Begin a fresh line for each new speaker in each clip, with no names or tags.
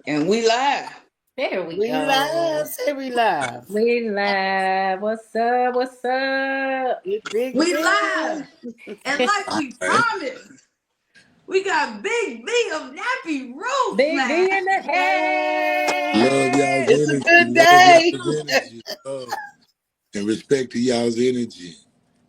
And we live.
There we
We live.
go.
Say we live.
We live. What's up? What's up?
Big
We
Ben.
live. And like
All
we
right.
promised, we got Big B of Nappy Roots,
Big
man.
B in the
Love y'all's
It's a
house.
good
energy. Love
day.
y'all's energy. Love and respect to y'all's energy.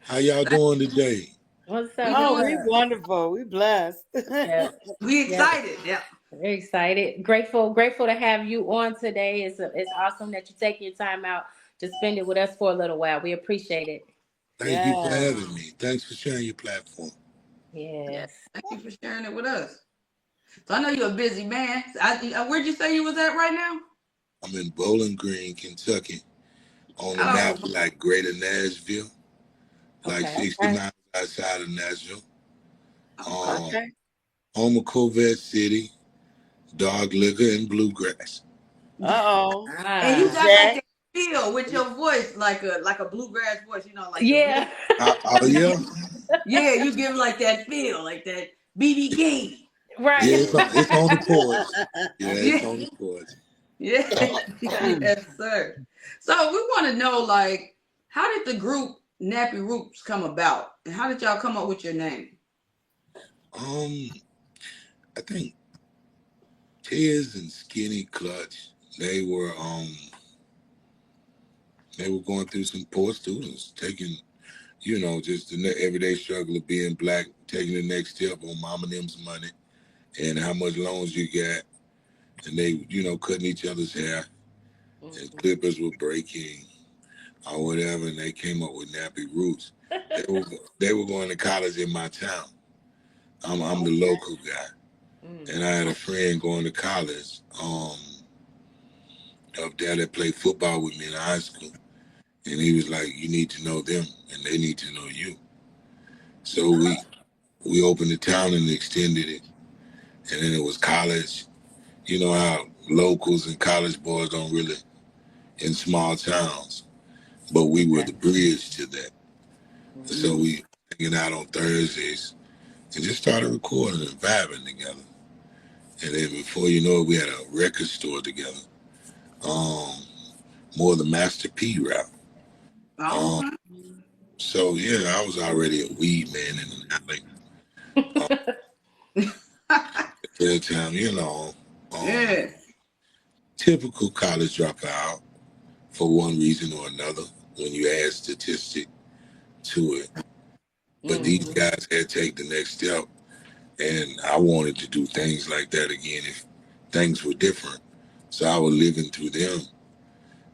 How y'all doing today?
What's
We
up? What's
Oh,
doing
we
up?
wonderful. We blessed.
Yeah.
we
Yep.
excited. Yeah.
Very excited. Grateful to have you on today. It's awesome that you take your time out to spend it with us for a little while. We appreciate it.
Thank you for
Yeah.
having me. Thanks for sharing your platform.
Yeah.
Yes.
Thank you for sharing it with us. So I know you're a busy man. Where'd you say you was at right now?
I'm in Bowling Green, Kentucky, on the map
Oh,
like Greater Nashville, like
Okay.
60
Okay.
miles outside of Nashville.
okay.
Um,
Okay.
home of Corvette City, dog liquor and bluegrass.
Uh-oh.
And you
Ah.
got like
Jack.
that feel with your voice, like a bluegrass voice, like the
Yeah.
Oh yeah,
yeah, you give like that feel, like that BB King.
yeah.
Right.
It's on the porch. Yeah, it's
Yeah,
on the porch.
yeah, yes, sir. So we want to know, like, how did the group Nappy Roots come about, and how did y'all come up with your name?
Um, I think Tears and Skinny Clutch. They were um they were going through some poor students, taking, just the everyday struggle of being black, taking the next step on mom and them's money and how much loans you got. And they, cutting each other's hair and
Mhm.
clippers were breaking or whatever. And they came up with Nappy Roots. They were, they were going to college in my town. I'm the local guy. And I had a friend going to college up there that played football with me in high school. And he was like, you need to know them and they need to know you. So we opened the town and extended it. And then it was college. You know how locals and college boys don't really in small towns. But we were the bridge to that. So we hanging out on Thursdays and just started recording and vibing together. And then before you know it, we had a record store together. Um, more the Master P route. Um,
Oh,
so yeah, I was already a weed man in the alley. At that time, um,
yeah.
typical college dropout for one reason or another when you add statistic to it. But these
Mhm.
guys had to take the next step, and I wanted to do things like that again if things were different. So I was living through them,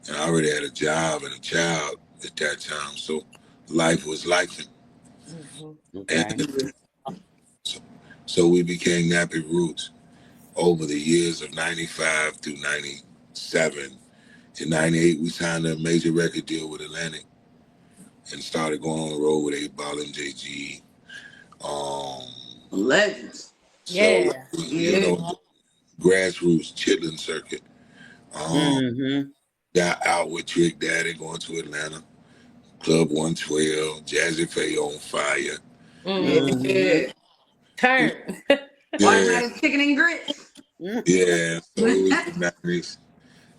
and I already had a job and a child at that time. So life was life,
Mhm.
Okay.
and so, so we became Nappy Roots over the years of '95 through '97. In '98, we signed a major record deal with Atlantic and started going on the road with 8 Ball and JG. Um,
Legends.
so,
Yeah.
Yeah.
grassroots chitlin circuit. Um,
Mm-hmm.
got out with Trick Daddy going to Atlanta, Club 112, Jazzy Faye on fire.
Mm.
Mm-hmm.
Yeah.
Turn.
Yeah,
Automatic chicken and grits.
yeah. So it was the 90s.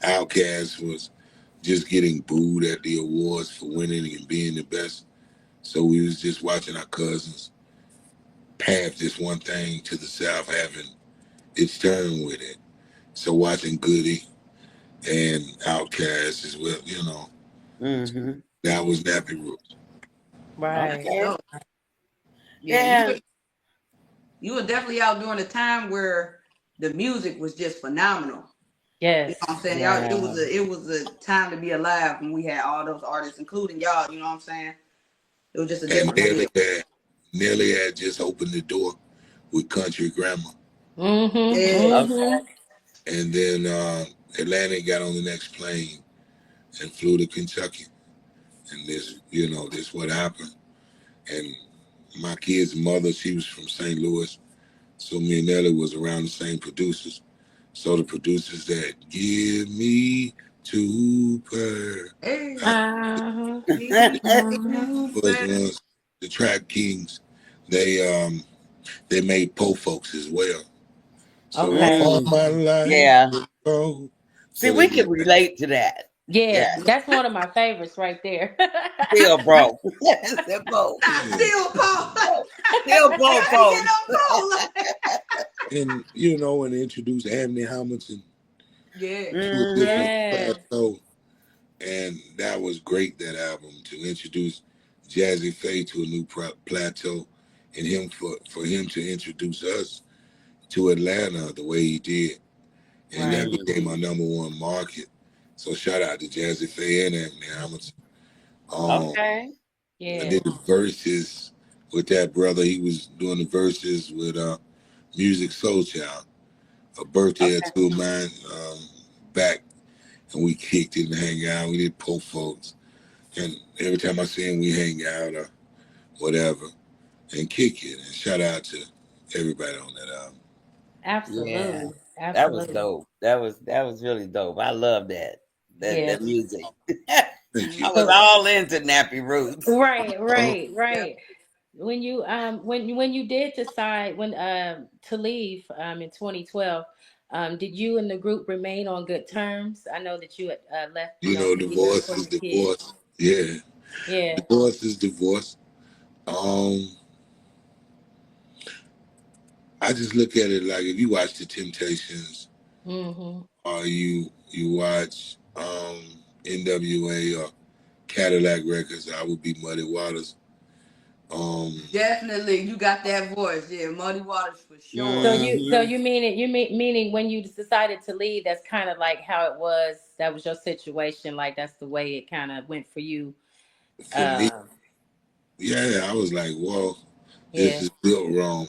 Outkast was just getting booed at the awards for winning and being the best. So we was just watching our cousins path this one thing to the South having its turn with it. So watching Goody and Outkast as well,
Mm-hmm.
that was Nappy Roots.
Right.
Okay.
So, yeah,
Yeah.
you were definitely out during a time where the music was just phenomenal. You know
Yes.
what I'm saying? Y'all,
Yeah.
it was a time to be alive when we had all those artists, including y'all. You know what I'm saying? It was just a
And
different feel.
Nelly had just opened the door with Country Grammar.
Mhm.
Yeah.
Okay.
Mhm.
And then Atlantic got on the next plane and flew to Kentucky. And this what happened. And my kid's mother, she was from St. Louis. So me and Nelly was around the same producers. So the producers that give me two per
Hey.
Uh-huh.
was ones, the Trap Kings. They they made po folks as well. So
Okay.
all my life.
Yeah.
Oh,
See,
so
we
they
can relate to that.
Yeah,
Yeah.
that's one of my favorites right there.
Still broke. Still broke.
I still Paul.
Still
I
broke,
gotta
folks.
get on Paul.
and you know, and introduced Anthony Hamilton
Yeah.
to a different
Yeah.
plateau, and that was great. That album to introduce Jazzy Faye to a new plateau, and him for him to introduce us to Atlanta the way he did, and
Right.
that became our #1 market. So shout out to Jazzy Faye and Anthony Hamilton.
Okay.
I
Yeah.
did the verses with that brother. He was doing the verses with Music Soul Child, a birthday or
Okay.
two of mine back, and we kicked it and hang out. We did po folks, and every time I see him, we hang out or whatever and kick it. And shout out to everybody on that album.
Yeah.
Absolutely.
That was
Absolutely.
dope. That was really dope. I love that.
Yeah.
That music.
Thank
I
you.
was
So
all into Nappy Roots.
right,
Oh,
Yeah.
right. When you did decide when to leave in 2012, did you and the group remain on good terms? I know that you had left,
you know,
to be there
divorce
for
is
your kids.
divorce. Yeah,
Yeah.
divorce is divorce. Um, I just look at it like if you watch The Temptations
Mm-hmm.
or you watch NWA or Cadillac Records, I would be Muddy Waters.
Definitely, you got that voice. Yeah, Muddy Waters for sure.
So
Mm-hmm.
you mean it? Meaning when you decided to leave, that's kind of like how it was. That was your situation. Like that's the way it kind of went for you.
For me,
Um,
yeah, I was like, whoa, this
yeah.
is built wrong.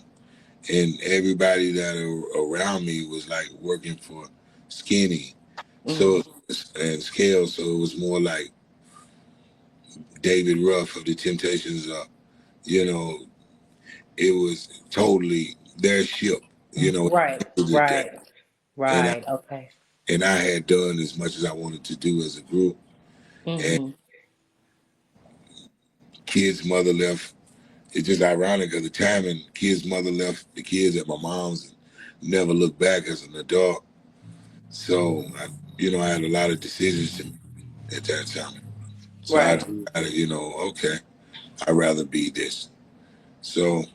And everybody that around me was like working for Skinny.
Mm-hmm.
So, and Scale, so it was more like David Ruff of The Temptations, you know, it was totally their ship,
Right.
that.
Right.
And I,
Right. Okay.
and I had done as much as I wanted to do as a group. And
Mm-hmm.
Kid's mother left. It's just ironic at the time, and Kid's mother left the kids at my mom's and never looked back as an adult. So, I had a lot of decisions to make at that time. So I
Right.
decided, okay, I'd rather be this. So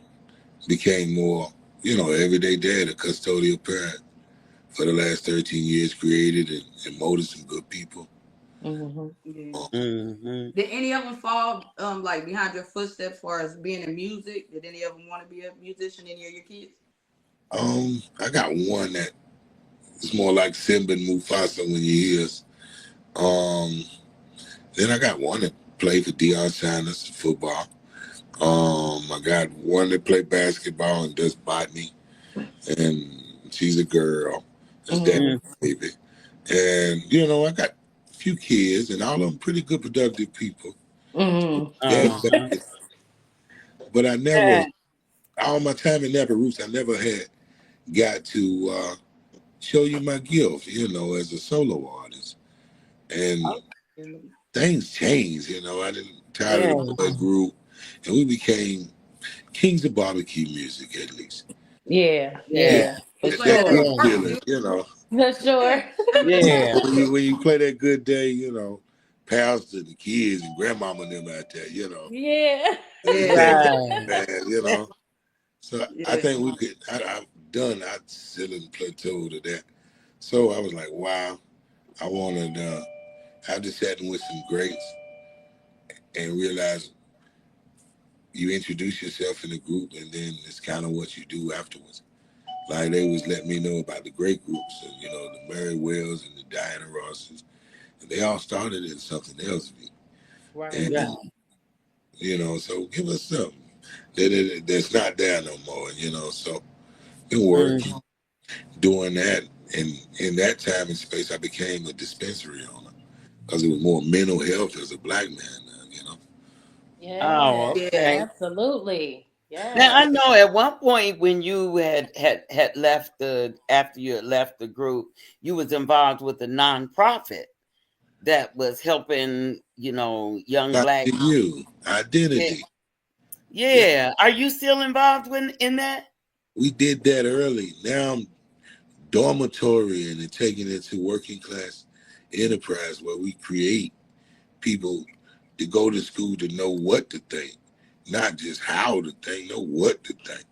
became more, everyday dad, a custodial parent for the last 13 years, created and molded some good people.
Mm-hmm.
Yeah.
Um,
Mm-hmm.
Did any of them fall like behind your footsteps as far as being in music? Did any of them want to be a musician? Any of your kids?
I got one that is more like Simba and Mufasa when you hear us. Then I got one that played for Deion Sanders football. I got one that played basketball and does botany, and she's a girl. That's that
Mm-hmm.
Mm.
baby. And I got a few kids, and all of them pretty good, productive people.
Mm-hmm.
Yeah,
Uh-huh.
but I
Yeah.
never, all my time in Nappy Roots, I never had got to show you my gift, as a solo artist. And things changed, I didn't tired
Yeah.
of the boy group, and we became kings of barbecue music at least.
Yeah.
Yeah.
Yeah. For
It's
That,
like
that
that
sure.
good
barbecue.
feeling,
For sure.
Yeah.
when you play that good day, pastor, the kids, and grandmama and them out there,
Yeah.
you
Yeah,
can't
Right.
man. So I
yeah,
think we could. I've still in plateau to that. So I was like, wow, I wanted. I just sat with some greats and realized you introduce yourself in a group, and then it's kind of what you do afterwards. Like they was letting me know about the great groups, and the Mary Wells and the Diana Rosses, and they all started in something else.
Right.
Yeah.
And so give us something that's not there no more. So been
Mm.
working, doing that, and in that time and space, I became a dispensary owner because it was more mental health as a black man.
Oh,
Yeah.
yeah.
okay.
Absolutely.
Now
Yeah.
I know at one point when you had left after you had left the group, you was involved with a nonprofit that was helping, young
Back
black.
to you,
Yeah.
identity. Yeah,
Yeah. Are you still involved in that?
we did that early. Now I'm dormitory and then taking it to working class enterprise where we create people to go to school to know what to think, not just how to think, know what to think.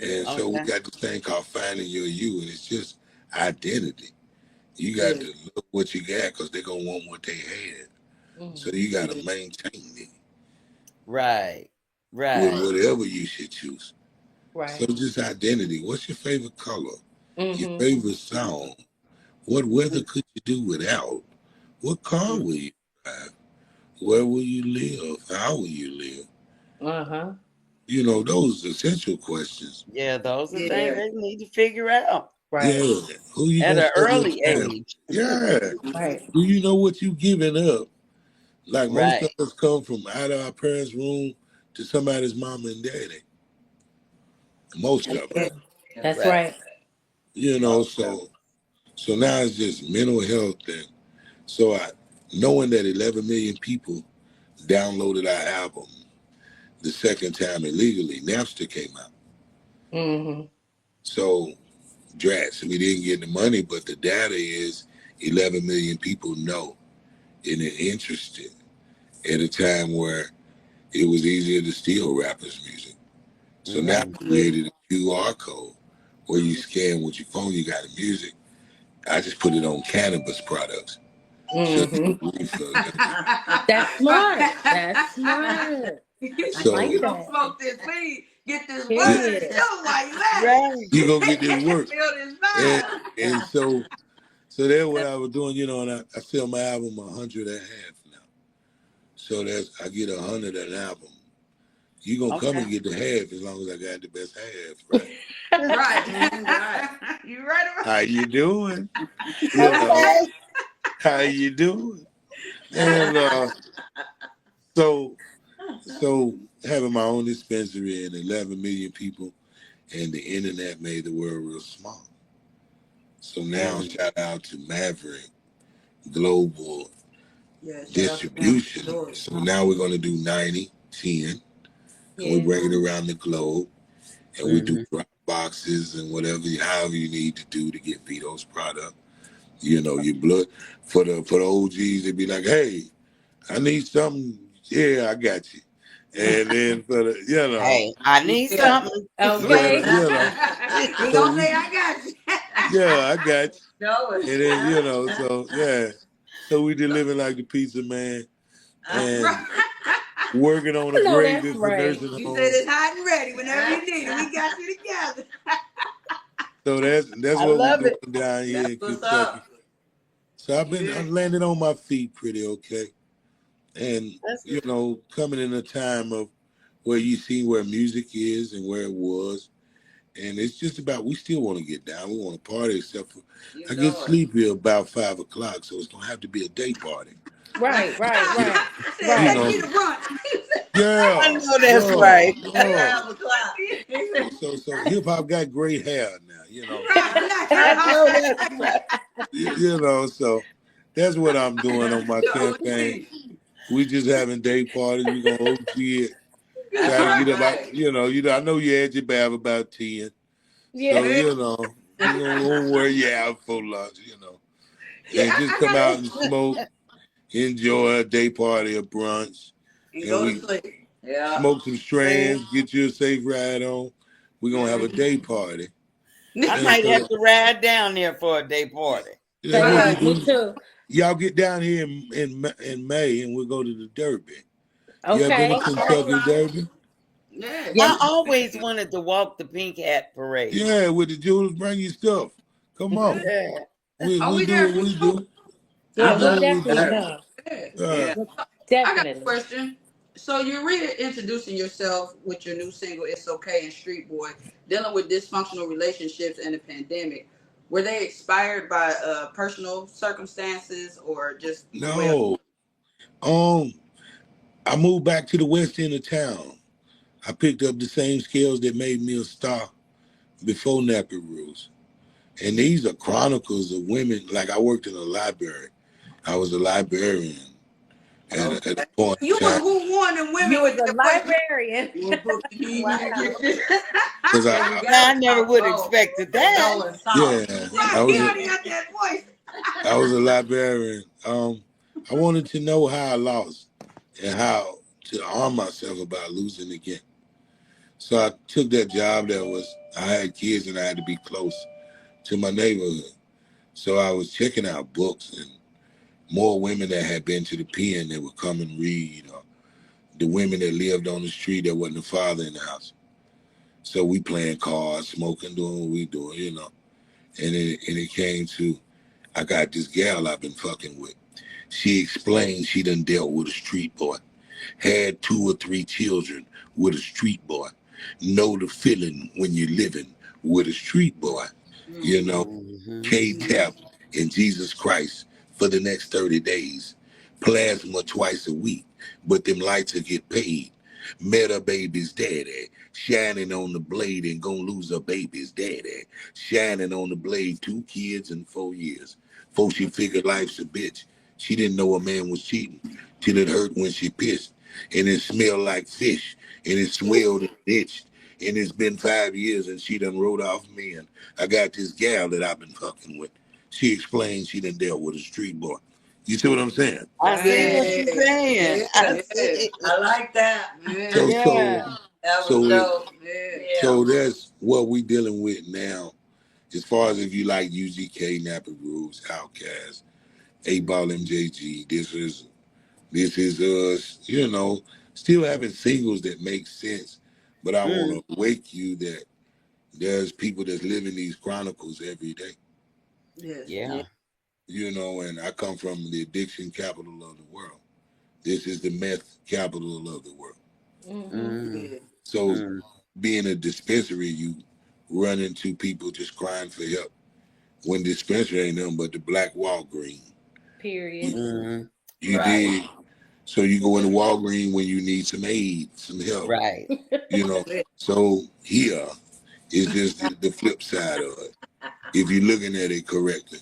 And so we
Okay.
got this thing called finding your you, and it's just identity. You got
Yeah.
to look what you got because they're gonna want what they had. So you got to maintain it
Right.
with
Right.
whatever you should choose. So
Right.
just identity. What's your favorite color? Your
Mm-hmm.
favorite song? What weather could you do without? What car will you drive? Where will you live? How will you live?
Uh-huh.
You know, those essential questions.
Yeah, those are things
Yeah.
they need to figure out
Right.
Yeah. Who you
at
gonna
an
spend
early
your time?
age.
Yeah.
Right.
Do you know what you giving up? Like most of
Right.
us come from out of our parents' room to somebody's mom and daddy. Most
That's
of us.
true. That's
Right.
right.
You know,
Most of
so now it's just mental health and so knowing that 11 million people downloaded our album the second time illegally, Napster came out.
Mm-hmm.
So drats, we didn't get the money, but the data is 11 million people know and are interested at a time where it was easier to steal rappers' music. So now
mm-hmm.
I created a QR code where you scan with your phone, you got the music. I just put it on cannabis products. So
Mm-hmm.
refill.
That's smart. That's smart. I
You
like
So
gonna
that.
smoke this weed, get this word,
Period.
show like that.
Right.
you gonna get this work.
Feel this
And
vibe.
and so that's what I was doing, you know, and I sell my album 100 and a half now. So that's I get 100 an album. You gonna come
Okay.
and get the half as long as I got the best half, right?
Right. Right. You right about
How you doing? You know,
Okay.
how you doing? And so so having my own dispensary and 11 million people and the internet made the world real small. So now shout out to Maverick Global
Yeah, shout out to Family
Distribution.
Story.
So now we're gonna do 90, 10, and we
Yeah.
bring it around the globe and we do
Mm-hmm.
drop boxes and whatever, however you need to do to get Vito's product. You know, your blood for the OGs, they'd be like, hey, I need something. Yeah, I got you. And then for the,
Hey, I need
Yeah.
something.
Okay.
He
so
gonna say I got you.
yeah, I got you.
No.
And then, so yeah. So we deliver like the pizza man and working on a
I know that's
gravy for
right.
nursing
You said
homes.
it's hot and ready whenever you need it. We got you together.
So that's
I
what we're
love
doing
it.
down here
That's
in
what's
Kentucky.
up.
So
Yeah.
I'm landing on my feet pretty okay. And
That's
coming in a time of where you see where music is and where it was. And it's just about we still want to get down. We want to party, except for
You
I get
know it.
sleepy about 5 o'clock, so it's gonna have to be a day party.
Right, right,
You,
right,
I said,
you
right.
take
know,
me to brunch.
I
yeah,
know that's
yeah,
right.
yeah.
5 o'clock.
So hip hop got great hair now,
Right, not hip
I know
hop.
that's right.
So that's what I'm doing on my campaign. We just having day parties. We gonna OG it.
That's
Try to get about,
right.
I know you had your bath about 10. So,
Yeah.
Yeah.
we gonna wear you out for lunch.
Yeah,
And just
I
come
got
out and smoke, enjoy a day party or brunch,
and
and
go to
we
sleep. Yeah.
smoke some
See,
strands, get you a safe ride on. We're gonna have a day party.
I
And
might
so
have to ride down there for a day party.
that's what we
Hey, me
do.
too.
Y'all get down here in May and we'll go to the Derby. You ever been to
Okay.
All
Kentucky
right.
Derby?
Yeah.
Yeah.
I always wanted to walk the Pink Hat Parade.
Yeah, with the jewels, bring your stuff. Come on.
Yeah.
Are
We
we
do
there
what
for
we
sure?
do.
Yeah,
We
I
we'll
do
love
what we
definitely
do.
come.
it.
Uh,
Yeah. I got a
Definitely.
question. So you're reintroducing yourself with your new single "It's Okay" and "Street Boy," dealing with dysfunctional relationships and the pandemic. Were they inspired by personal circumstances or just the way?
no. Um, I moved back to the west end of town. I picked up the same skills that made me a star before Nappy Roots. And these are chronicles of women. Like I worked in a library. I was a librarian at a point
You
in
was
time.
who won them women
You was
with
a
that voice.
librarian.
You were book you
Wow.
Because
Yeah, you
Now, I
gotta
never
talk
would
both.
expected
The
that.
low and soft.
yeah,
right, he already got that voice.
I was a librarian. I wanted to know how I lost and how to arm myself about losing again. So I took that job I had kids and I had to be close to my neighborhood. So I was checking out books and more women that had been to the pen that would come and read, or the women that lived on the street that wasn't the father in the house. So we playing cards, smoking, doing what we doing, And it came to, I got this gal I've been fucking with. She explained she done dealt with a street boy, had 2 or 3 children with a street boy, know the feeling when you're living with a street boy, you know,
Mm-hmm.
K-Tap in Jesus Christ for the next 30 days, plasma twice a week, but them lights will get paid. Met her baby's daddy, shining on the blade and gonna lose her baby's daddy, shining on the blade, 2 kids in 4 years. Before she figured life's a bitch, she didn't know a man was cheating till it hurt when she pissed, and it smelled like fish, and it swelled and itched, and it's been 5 years and she done wrote off men. I got this gal that I've been fucking with. She explained she done dealt with a street boy. You see what I'm saying?
I see what
Yeah,
you're saying. I
yeah,
see.
I like that.
yeah,
So
Yeah.
That was
so
dope.
yeah.
Yeah.
so that's what we dealing with now. As far as if you like UGK, Nappy Roots, Outkast, 8-Ball MJG, this is us, still having singles that make sense. But I
Mm.
want to wake you that there's people that's living these chronicles every day.
Yes.
Yeah.
And I come from the addiction capital of the world. This is the meth capital of the world.
Mm-hmm.
Mm.
Yeah.
So
Mm.
being a dispensary, you run into people just crying for help. When dispensary ain't nothing but the black Walgreen.
Period.
You,
Mm.
you
Right.
dig? So you go into Walgreen when you need some aid, some help.
Right.
You know. So here is just the flip side of it. If you're looking at it correctly.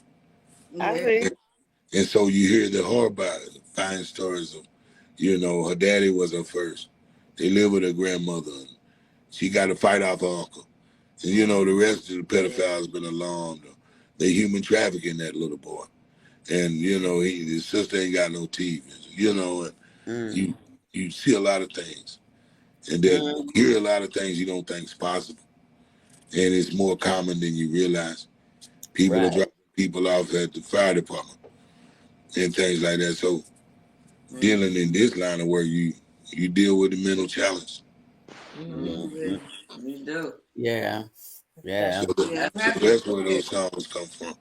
I
Yeah.
see.
And so you hear the horrifying stories of, her daddy was her first. They lived with her grandmother. And she got to fight off her uncle. And, the rest of the pedophiles been alarmed. They human trafficking that little boy. And, his sister ain't got no teeth. And
Mm.
you see a lot of things. And that
Mm.
you hear a lot of things you don't think is possible. And it's more common than you realize. People are
Right.
dropping people off at the fire department and things like that. So dealing in this line of work, you deal with the mental challenge.
Mm-hmm.
Yeah.
Mm.
You do.
Yeah. Yeah.
Yeah.
So that's where those songs come from.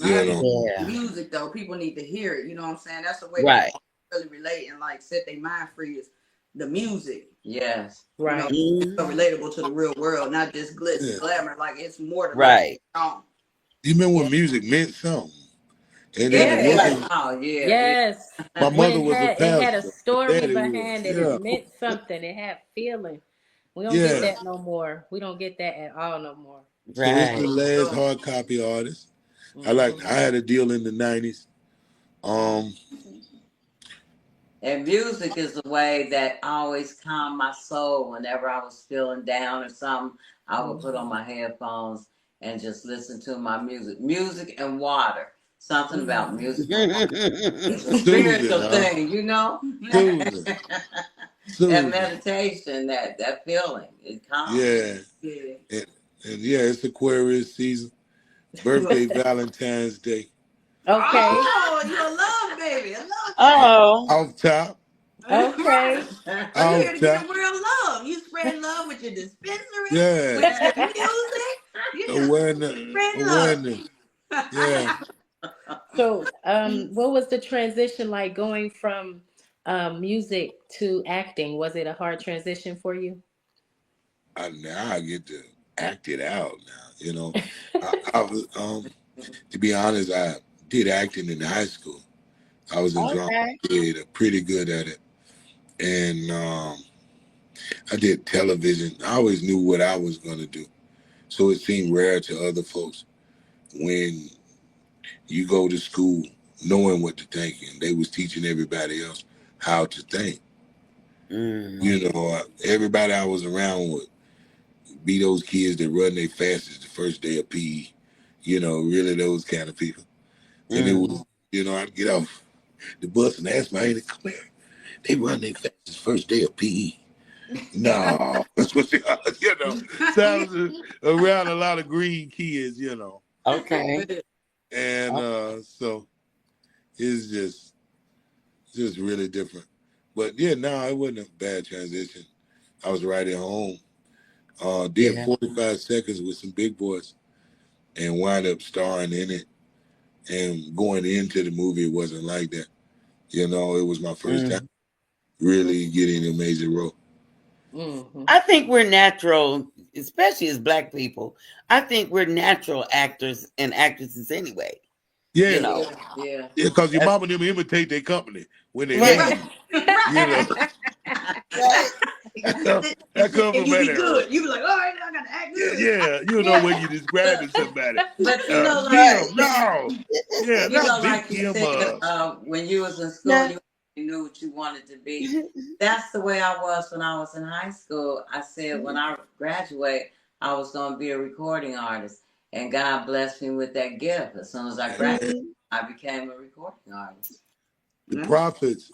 I think
Yeah.
music though, people need to hear it. You know what I'm saying? That's the way people
Right.
really relate and like set their mind free is the music.
Yes.
Right.
Mm.
So relatable to the real world, not just glitz
Yeah.
and glamour. Like it's more to life.
Right.
Song.
You remember
Yeah.
when music meant something? And then it
Yeah.
Right.
wasn't.
Oh yeah.
Yes.
My
When
mother was a
it had a
pastor.
story
Daddy was.
behind it. It
Yeah.
meant something. It had feeling. We don't get
Yeah.
that no more. We don't get that at all no more.
So it's the
Right.
last
So,
hard copy artist.
Mm-hmm.
I had a deal in the 90s.
And music is the way that always calmed my soul whenever I was feeling down or something. I would put on my headphones and just listen to my music. Music and water. Something about music and water. It's a
Soothing,
spiritual
huh?
thing, you know?
Soothing.
That
Soothing.
meditation, that feeling, it calms.
Yeah.
yeah.
And yeah, it's Aquarius season. Birthday, Valentine's Day.
Okay.
Oh, you're a love baby. A love baby.
Oh.
Off top.
Okay.
So you here
Off
to
top.
give real love. You spread love with your dispensary,
Yeah.
with your music. You just
Awareness.
spread love.
Awareness. Yeah.
So, what was the transition like going from music to acting? Was it a hard transition for you?
Now I get to act it out now. I was to be honest, I did acting in high school. I was in drama
Okay.
theater, pretty good at it. And I did television. I always knew what I was gonna do. So it seemed rare to other folks when you go to school knowing what to think, and they was teaching everybody else how to think.
Mm.
You know, everybody I was around would be those kids that run their fastest the first day of PE. You know, really those kind of people. And it was, you know, I'd get off the bus and ask my auntie, come here. They run their fastest first day of PE. No, that's what they are, you know. So I was around a lot of green kids, you know.
Okay.
And so it's just really different. But yeah, no, it wasn't a bad transition. I was right at home. Did
Yeah.
45 seconds with some big boys and wound up starring in it. And going into the movie, it wasn't like that. You know, it was my first time really getting a major role.
I think we're natural, especially as Black people. I think we're natural actors and actresses anyway.
Yeah.
You know.
Yeah.
Because your mama and them imitate their company when they
Right.
leave. You know.
Right.
That comes
And
from
you
that
be
era.
good. You be like, all right, I gotta act good.
Yeah, you know when you're describing somebody.
But you know,
Kim, no. Yeah,
you know,
not big
like you
Kim.
said, when you was in school, you knew what you wanted to be. That's the way I was when I was in high school. I said when I graduate, I was going to be a recording artist, and God blessed me with that gift. As soon as I graduated, I became a recording artist.
The prophets.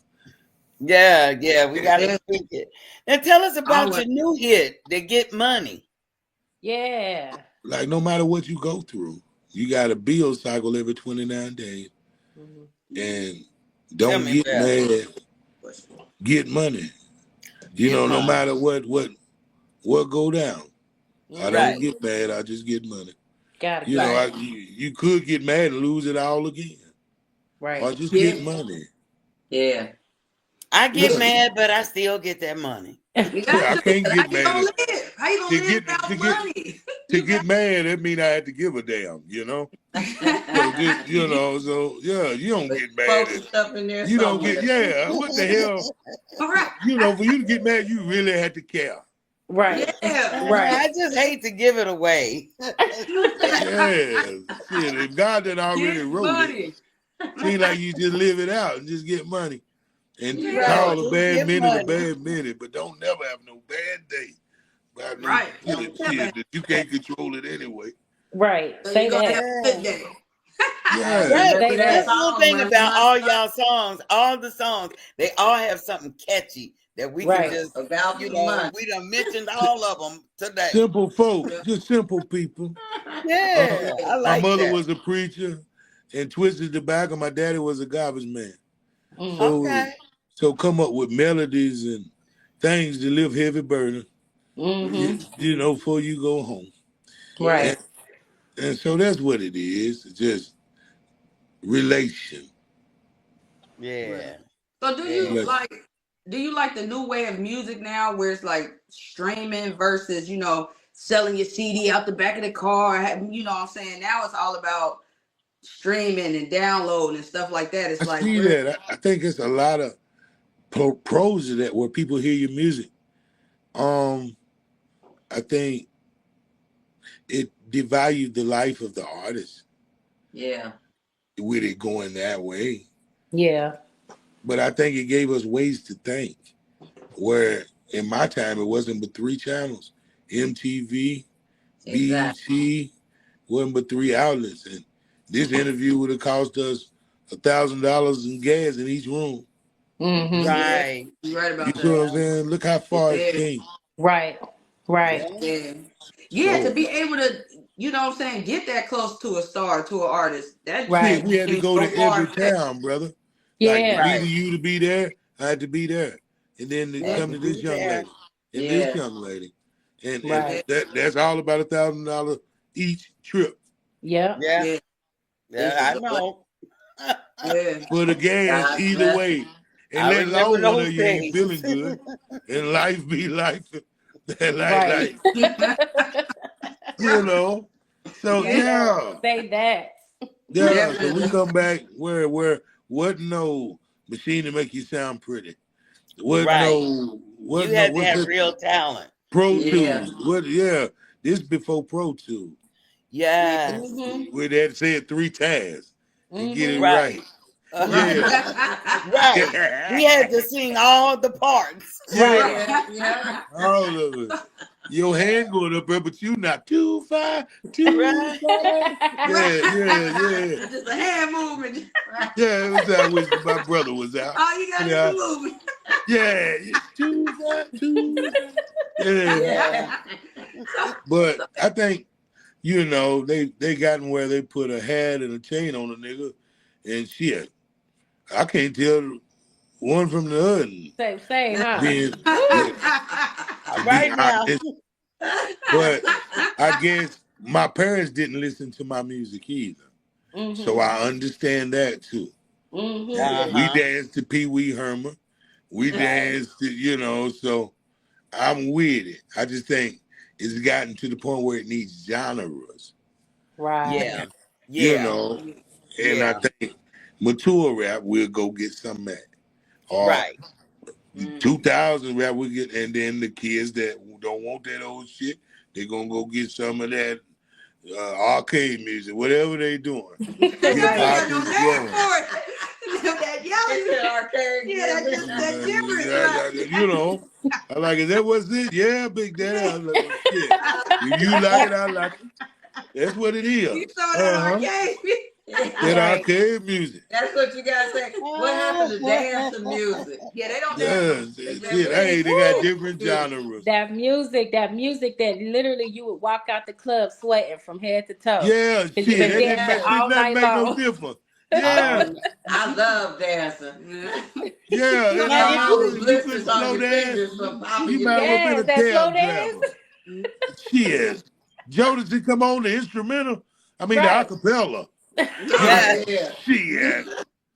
Yeah, we gotta speak it. Now tell us about your new hit, They Get Money.
Yeah.
Like no matter what you go through, you got a bill cycle every 29 days. And don't get mad. Get money. You know, no matter what go down. I don't get mad, I just get money. You know, you could get mad and lose it all again.
Right.
Or just get money.
Yeah.
I get mad, but I still get that money.
You got
I can't get mad.
How you gonna live without money?
To get mad, that mean I had to give a damn, you know? So just, you know, so yeah, you don't get mad. You don't get, what the hell?
All right.
You know, for you to get mad, you really had to care.
Right.
Yeah.
Right.
I just hate to give it away.
Yeah. Shit, if God done already wrote it, seems like you just live it out and just get money. And call a bad minute a bad minute, but don't never have no bad day.
Right.
Shit that you can't control it anyway.
Right.
So
Say
you gonna
that.
have a good day.
Yeah.
Right. That's one thing about all y'all songs. All the songs, they all have something catchy that we can just, you know, we done mentioned all of them today.
Simple folks, just simple people.
Yeah, I like
my mother
that.
was a preacher and Twisted Tobacco. My daddy was a garbage man. So come up with melodies and things to lift heavy burden. You know, before you go home.
Right.
And so that's what it is. It's just relation.
Yeah.
So do you like the new way of music now where it's like streaming versus, you know, selling your CD out the back of the car? You know what I'm saying? Now it's all about streaming and downloading and stuff like that. It's
I see that. I think it's a lot of pros to that where people hear your music. I think it devalued the life of the artist.
Yeah.
With it going that way.
Yeah.
But I think it gave us ways to think. Where in my time it wasn't but 3 channels. MTV, BET, wasn't but 3 outlets. And this interview would have cost us $1,000 in gas in each room.
Right.
You're right about
that. You know what I'm saying? Look how far it came.
Right. Right.
Yeah, to be able to, you know what I'm saying, get that close to a star, to an artist. That
shit, we had to go to every town, brother.
Yeah.
Like, needed you to be there, I had to be there. And then to come to this young lady. And this young lady. And that's all about $1,000 each trip.
Yeah.
Yeah. Yeah, I know.
For the gas, either way. And let alone one of you ain't feeling good. And life be life. Like, you know. So
say that.
Yeah, so we come back where wasn't no machine to make you sound pretty. Wasn't
you had to have real talent.
Pro Tools. This before Pro Tools.
Yeah.
We had to say it 3 times to get it right.
Right. He had to sing all the parts.
Yeah.
All of it. Your hand going up there, but you not too far, too
Right.
far. Yeah.
Just a hand movement.
Yeah, it was I wish my brother was out.
All you got
Yeah.
is a movement.
Yeah, it's too far, too far. Yeah. But I think, you know, they gotten where they put a hat and a chain on a nigga, and shit, I can't tell one from the other.
Same, huh?
Right now.
But I guess my parents didn't listen to my music either.
Mm-hmm.
So I understand that too.
Mm-hmm.
We danced to Pee Wee Herman. We danced to, you know, so I'm with it. I just think it's gotten to the point where it needs genres.
Right.
Yeah.
You know, and I
Yeah.
think mature rap we'll go get some of that. Or
Right.
2000 rap we get, and then the kids that don't want that old shit, they're gonna go get some of that arcade music, whatever they doing. Hip hop is growing.
That yelling arcade. Yeah, that gibberish.
You know, I like, is that what's it? Yeah, Big Daddy. I was like, shit. If you like it, I like it. That's what it is.
You saw that arcade.
That arcade music.
That's what you guys say. What happened to dance to music?
Yeah, they don't dance.
Hey, they got different genres.
That music that literally you would walk out the club sweating from head to toe.
Yeah, shit. That didn't make no difference. Yeah.
I love dancing.
Yeah.
My mom was listening on your fingers from popping your
head. That slow dance. Shit. Jodeci come on the instrumental. I mean the acapella.
Yeah.
Shit.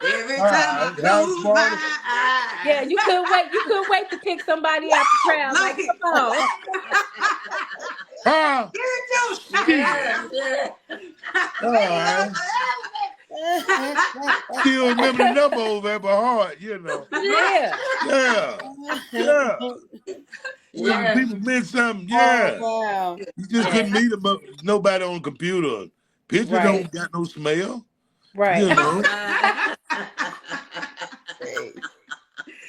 Every time I close my eyes.
Yeah, you couldn't wait to pick somebody out the crowd. Like, come on.
Give it to
Yeah.
All right. Still remember the number over there by heart, you know. When people meant something,
wow.
You just couldn't meet them, nobody on the computer. Picture don't got no smell.
Right.
You know.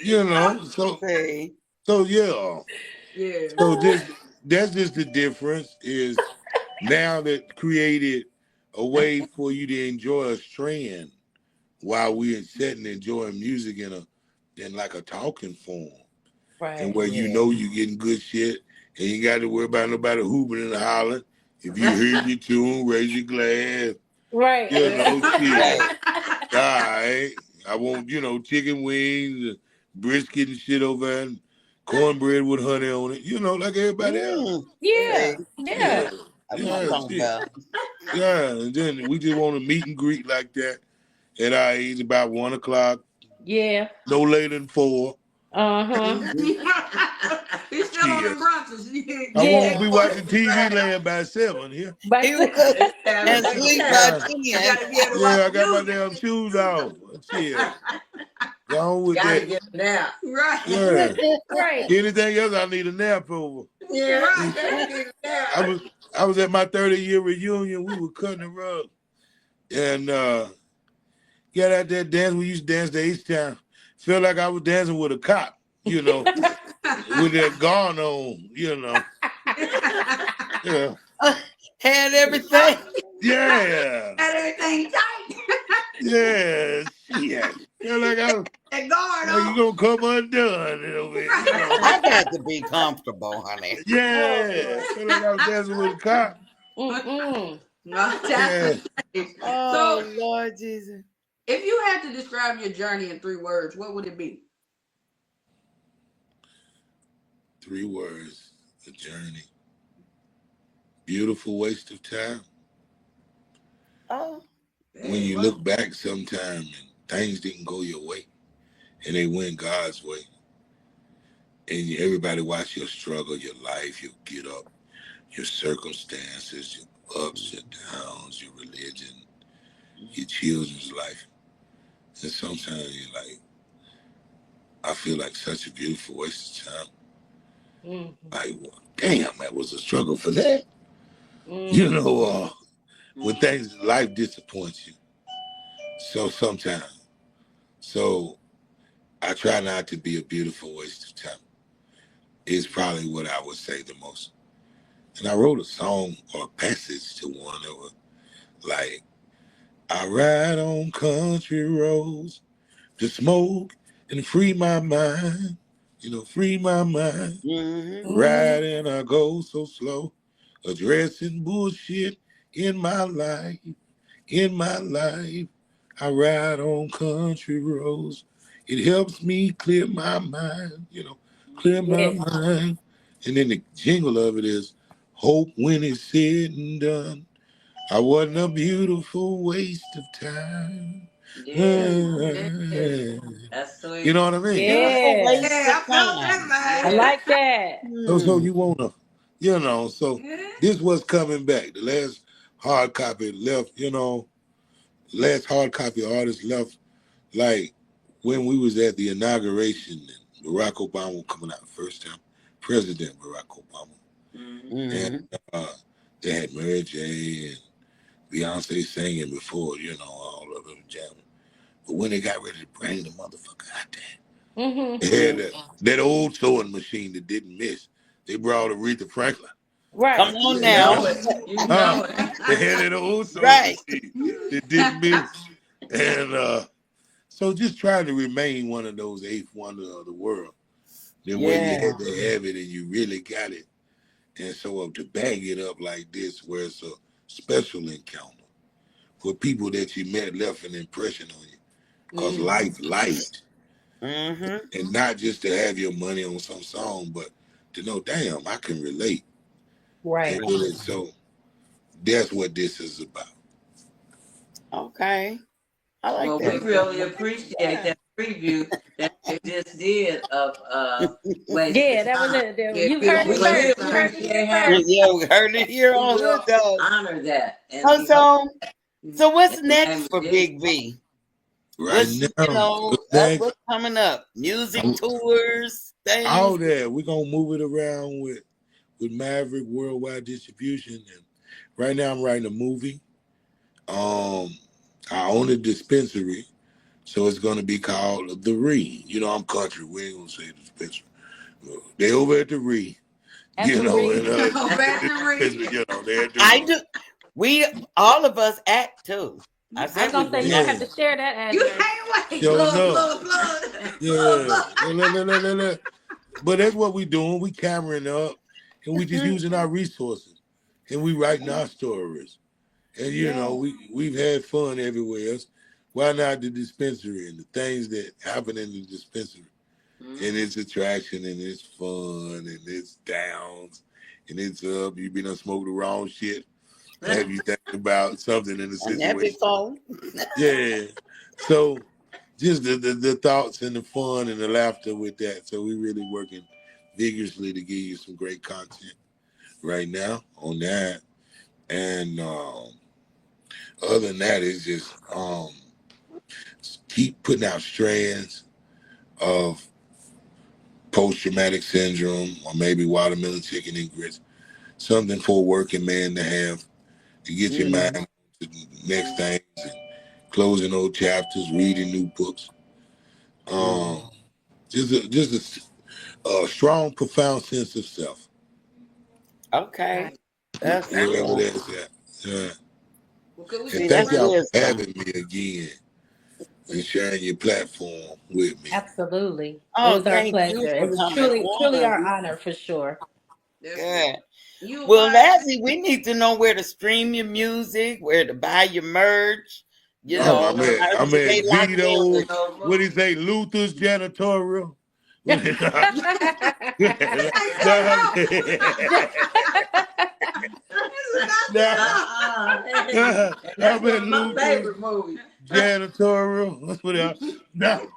You know, so yeah. So that's just the difference is now that created a way for you to enjoy a strand while we're sitting enjoying music in like a talking form.
Right.
And where you know you're getting good shit and you got to worry about nobody hooping and hollering. If you hear your tune, raise your glass.
Right.
You know, shit. All right. I want, chicken wings, brisket and shit over there, and cornbread with honey on it. You know, like everybody else.
Yeah.
Yeah, and then we just want to meet and greet like that at our age, about 1 o'clock.
Yeah.
No later than 4.
He's still on the brunches.
I won't be watching TV laying by 7 here.
And sleep by 10.
Yeah, I got my damn shoes off. Shit. Gone with
Gotta
that.
get a nap.
Right.
Yeah.
Right.
Anything else, I need a nap over.
Yeah, right.
I was at my 30-year reunion. We were cutting the rug. And got out there dancing. We used to dance to H.O.O.D.Talk. Felt like I was dancing with a cop, with that gun on, Yeah.
Had everything.
Yeah.
Had everything tight.
Yeah. Shit. Felt like I was.
That guard on.
You gonna come undone over here.
I got to be comfortable, honey.
Yeah. Felt like I was dancing with a cop.
Yeah.
Oh, so, Lord Jesus.
If you had to describe your journey in 3 words, what would it be?
3 words. A journey. Beautiful waste of time.
Oh.
When you look back sometime and things didn't go your way and they went God's way. And everybody watch your struggle, your life, your get up, your circumstances, your ups, your downs, your religion, your children's life. And sometimes you're like, I feel like such a beautiful waste of time. Like, well, damn, that was a struggle for that. When things, life disappoints you. So sometimes So I try not to be a beautiful waste of time. Is probably what I would say the most. And I wrote a song or a passage to one that was like, I ride on country roads to smoke and free my mind. Free my mind.
Mm-hmm.
Riding, I go so slow, addressing bullshit in my life. In my life, I ride on country roads. It helps me clear my mind, clear my
Yeah.
mind. And then the jingle of it is, hope when it's said and done. I wasn't a beautiful waste of time.
Yeah,
Yeah.
that's
You know
sweet.
what I mean?
Beautiful
Yeah.
waste
Yeah,
of
I felt
time.
that
I
vibe.
Yeah.
like that.
So
Hmm.
you wanna, so
Yeah.
this was coming back. The last hard copy left, last hard copy artist left like when we was at the inauguration and Barack Obama coming out first time, President Barack Obama.
Mm-hmm.
And
Mm-hmm.
they had Mary J. and Beyonce singing before, all of them jamming. But when they got ready to bring the motherfucker out there,
Mm-hmm.
they had that old sewing machine that didn't miss. They brought Aretha Franklin.
Come
Right.
on
You
now.
know it. You
Huh?
know it.
They had that old sewing
Right.
machine that didn't miss. And so just trying to remain one of those eighth wonder of the world. Then where you
Yeah.
had to have it and you really got it. And so to bag it up like this, where it's a special encounter for people that you met left an impression on you. Because life light.
Mm-hmm.
And not just to have your money on some song, but to know, damn, I can relate. And
Right.
really, so that's what this is about.
Okay. I like
Well, we
that.
really appreciate
Yeah.
that preview that you just did of wasted
Yeah, that was
time.
it.
Yeah,
You heard
We
it
beautiful waste
really
first.
of
You
time.
heard it here
appreciate
first.
having
Yeah, we heard it here
we
on
will
Hood Dog.
honor that and
Oh,
we hope
so
in
what's
the name
next
of
for
Jesus.
Big V?
Right
What's
now, what's next?
what's coming up? Music tours,
All
things.
that. We're going to move it around with Maverick Worldwide Distribution. And right now, I'm writing a movie. I own a dispensary. So it's going to be called The Re. I'm country. We ain't going to say dispensary. They over at The Re.
At the
And
re.
Oh, battery.
they're at The
I
Re.
do. We all of us act too. I
I was
said we
gonna say
would.
you're gonna have
Yeah,
to share that
You
address.
can't wait.
sure
Plug,
enough.
plug, plug. Plug,
Yeah.
plug.
La. But that's what we doing. We cameraing up and we just using our resources. And we writing our stories. And
Yeah.
we've had fun everywhere else. Why not the dispensary and the things that happen in the dispensary? And
Mhm.
it's attraction and it's fun and it's downs and it's up. You been done smoke the wrong shit. Have you think about something in the
And that
situation?
before.
Yeah. So just the thoughts and the fun and the laughter with that. So we really working vigorously to give you some great content right now on that. And other than that, it's just keep putting out strands of post-traumatic syndrome or maybe watermelon chicken and grits. Something for a working man to have to get your mind
Mm.
to the next things and closing old chapters, reading new books.
Mm.
Um, just a strong, profound sense of self,
Okay.
Right.
That's
wherever
good.
that's at. Yeah.
Well, could we
And
See,
get
thank
that's
one?
y'all for
wisdom.
having me again and sharing your platform with me.
Absolutely. It
Oh,
was our
thank you
pleasure. It
for
was
coming
truly our
on.
honor for sure.
Definitely.
Good.
You
Well,
wise.
Lassie, we need to know where to stream your music, where to buy your merch. You
Let me
know,
I'm
know.
at
how
I'm
to
at
stay locked in
Vito.
with you.
Those
What do you
movies.
say? Luther's janitorial. What is
Hey,
no,
something This is
no, I'm
That's one
at
of my
Luther's
favorite movies.
janitorial. That's what no,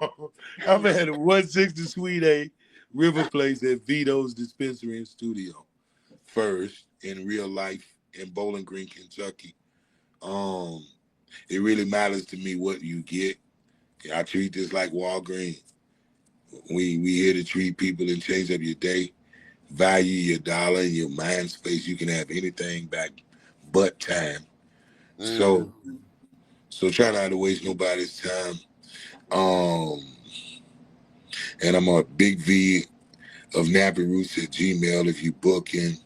I'm at 160 Suite A River Place at Vito's Dispensary and Studio first in real life in Bowling Green, Kentucky. Um, it really matters to me what you get. I treat this like Walgreens. We here to treat people and change up your day. Value your dollar and your mind space. You can have anything back but time.
Mm.
So try not to waste nobody's time. And I'm a big V of Nappy Roots at Gmail if you booking.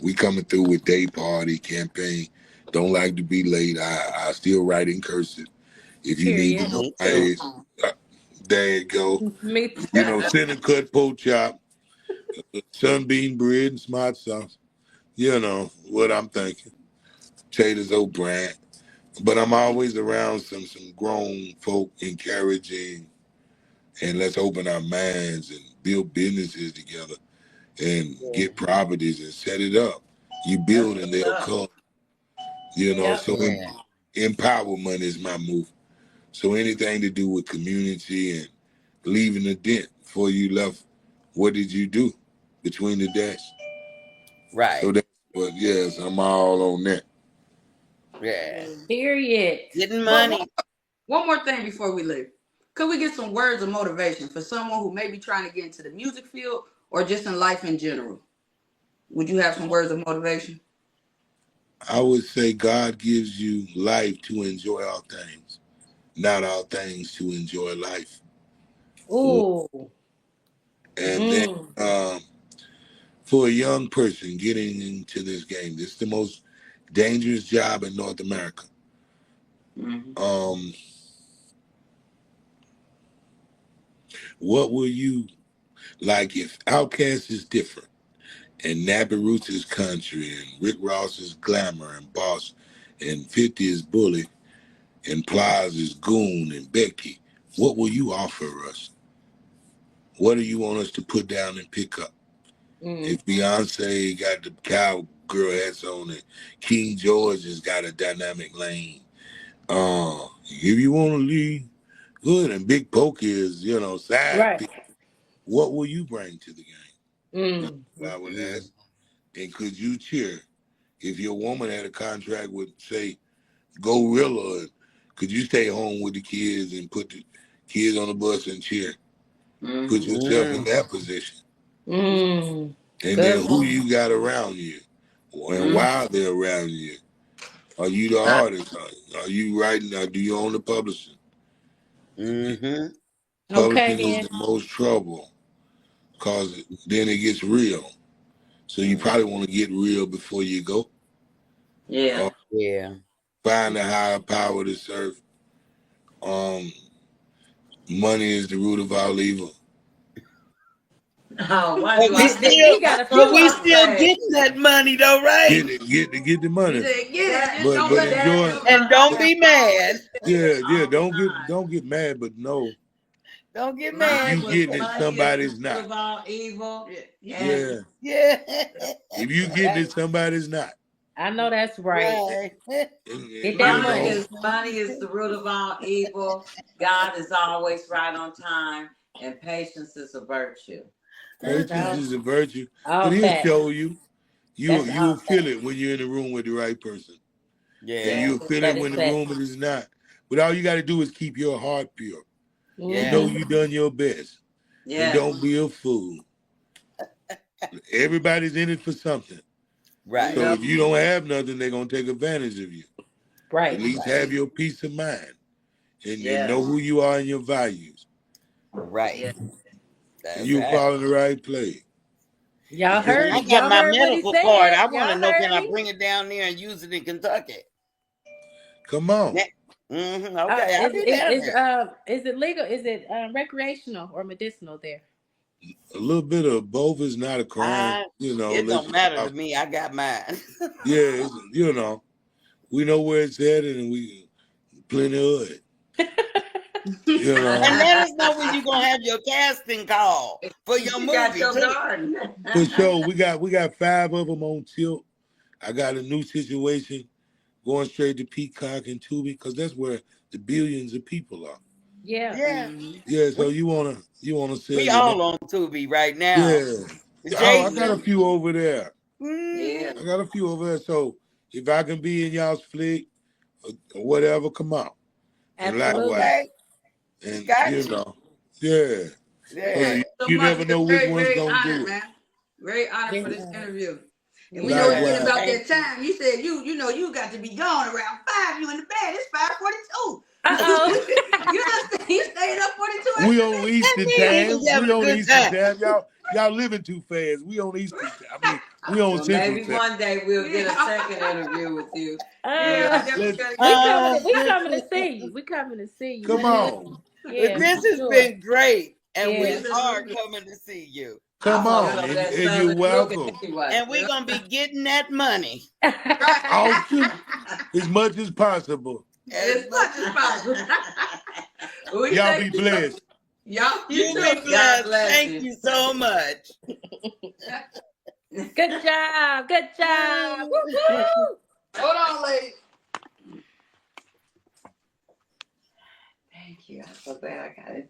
We coming through with day party campaign. Don't like to be late. I still write in cursive. If you need to
Period.
know
Me
my
too.
age, there you go.
Me too.
You know, cinnamon cut pork chop, sunbean bread, and smart sauce. You know what I'm thinking. Potatoes O'Brien. But I'm always around some grown folk encouraging, and let's open our minds and build businesses together and
Yeah.
get properties and set it up. You
That's
build and
what's
they'll
up.
come. You know,
Yep.
so
Yeah.
empowerment is my move. So anything to do with community and leaving a dent before you left, what did you do between the desks?
Right.
So that's what, yes, I'm all on that.
Yeah.
Period.
Getting
But
money.
one more thing before we leave. Could we get some words of motivation for someone who may be trying to get into the music field or just in life in general? Would you have some words of motivation?
I would say God gives you life to enjoy all things, not all things to enjoy life.
Ooh.
And then
Mm.
for a young person getting into this game, this is the most dangerous job in North America.
Mhm.
What will you like if Outkast is different and Nappy Roots is country and Rick Ross is glamour and boss and 50 is bully and Plies is goon and Becky? What will you offer us? What do you want us to put down and pick up?
Mm.
If Beyonce got the cowgirl hats on and King George has got a dynamic lane, if you want to leave, good. And Big Poke is, side
Right.
pick. What will you bring to the game? That's
Mm.
what I would
Mm.
ask. And could you cheer if your woman had a contract with, say, Gorilla? And could you stay home with the kids and put the kids on the bus and cheer? Put
Mhm.
yourself in
Mm.
that position.
Mm.
And
Good
then who
one.
you got around you, and
Mhm.
why they're around you. Are you the artist? Are you writing? Or do you own the publishing?
Mm-hmm.
Okay
Publishing is
then.
the most trouble because then it gets real. So you probably want to get real before you go.
Yeah.
Yeah.
Find a higher power to serve. Um, money is the root of all evil.
Oh, why
But
do
we
I
He,
think
still,
he got a
but
few
we
of them.
still getting that money though, right?
Get the
He
money,
said, get it, just
that?
don't
but
let it
That
go
enjoy.
is
your
And
what
bank
I
don't
account.
be
have always
mad.
Yeah,
said
yeah.
all the time.
Don't get mad, but no,
Don't get
if
mad.
you getting it,
Money is the
somebody's
root
not.
of all evil,
Yeah.
and
Yeah,
Yeah.
if you getting it, somebody's not.
I know that's right.
Right.
Get that
You
money
know,
money.
is the root of all evil. God is always right on time, and patience is a virtue.
patience
All,
is a virtue, but
all
he'll
facts.
show you.
That's
You'll
all
feel
facts.
it when you're in the room with the right person, and
Yeah.
Yeah.
you'll feel
That
it
is
when the room
facts.
is not. But all you got to do is keep your heart pure and know
Yeah.
Mm-hmm.
you done your best, and
Yes.
don't be a fool. Everybody's in it for something.
You
Right.
So
know.
if you don't have nothing, they're gonna take advantage of you. At
Right.
least have your peace of mind and
Yes.
know who you are and your values,
Right.
Yes.
and
That's
you'll
right.
fall in the right place.
Y'all
Listen,
heard
I
it.
got
Y'all
my
heard what he
medical card.
said.
I want to
Y'all
know, can
heard
I
me.
bring it down there and use it in Kentucky?
Come on.
Mm-hmm. Okay, I'll be down there.
Is it legal? Is it recreational or medicinal there?
A little bit of both is not a crime,
It
unless
don't
you
matter to
stop.
me. I got mine.
Yeah, we know where it's headed and we plenty of it. You
And
know,
let us know when you're gonna have your casting call for your
You got
movie
your
too.
garden.
for sure. We got 5 of them on tilt. I got a new situation going straight to Peacock and Tubi because that's where the billions of people are.
Yeah.
Yeah,
Yeah, so
we
you wanna sell
we
your name.
all on Tubi right now.
Yeah. Oh, I got a
Jason.
few over there.
Yeah.
Mhm.
I got a few over there. So if I can be in y'all's flick or whatever, come out. And likewise.
Absolutely.
Okay,
And
got you.
yeah. So
Thank
Yeah.
you
So
you
much.
never
We're
know which
very,
one's
very
gonna
honored,
do it.
man. Very honored for
Very
this
honored.
interview. And we know it's getting
Likewise.
about
Thank
that
you.
time. You said you got to be gone around 5. You in the bed. It's 5:42. You stayed up 42
We
hours
on
a day?
Eastern
You
time.
have
We
a
on
good
Eastern
time.
time. Y'all living too fast. We on Eastern time. I mean, we on
Well,
Central
maybe
time.
one day we'll get a second interview with you.
Yeah, I definitely
Let's
gotta
we
get
coming.
Um,
We
this,
coming to see you. We coming to see you.
come on.
Yeah,
this
for
has
sure.
been great, and
Yeah.
we are
Absolutely.
coming to see you.
Come
I want
on.
some of that
And you're
southern cooking
welcome.
anyway.
And we're gonna be getting that money
Awesome. As much as possible.
as
as
much
much
as
as possible. We
Y'all
thank
be
you.
blessed.
Y'all, you
you
too.
be
God
blessed.
bless
Thank
you.
you so much.
Good job. Good job. Woo-hoo.
Hold on, ladies.
Thank you. I'm so glad I got it.